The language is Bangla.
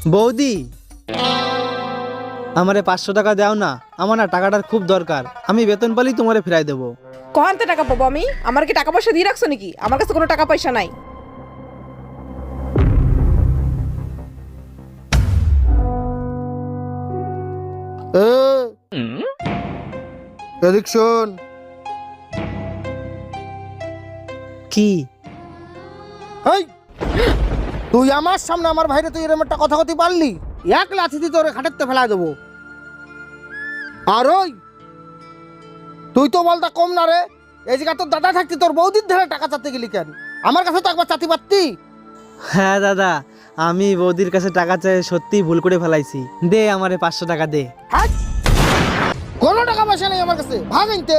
বৌদি, আমারে 500 টাকা দাও না, আমার না টাকাটার খুব দরকার। আমি বেতন পালি তোমারে ফিরাই দেবো। কহানতে টাকা পাবো আমি? আমার কি টাকা পয়সা দিয়ে রাখছো নাকি? আমার কাছে কোনো টাকা পয়সা নাই। এদিক শোন, কি? এই তুই আমার সামনে আমার ভাইরে তুই এরকম একটা কথা কতি পারলি? এক লাথি দিয়ে তোরে খাটেতে ফেলা দেবো। আর ওই তুই তো বলতা কম না রে, এই জায়গা তোর দাদা থাকতি তোর বৌদির ধরে টাকা চাতে গেলি কেন? আমার কাছে তো একবার চাতি পারতি। হ্যাঁ দাদা, আমি বৌদির কাছে টাকা চাই সত্যিই ভুল করে ফেলাইছি। দে আমারে 500 টাকা দে। হাট! কোনো টাকা পয়সা নেই আমার কাছে, ভাগ আনতে।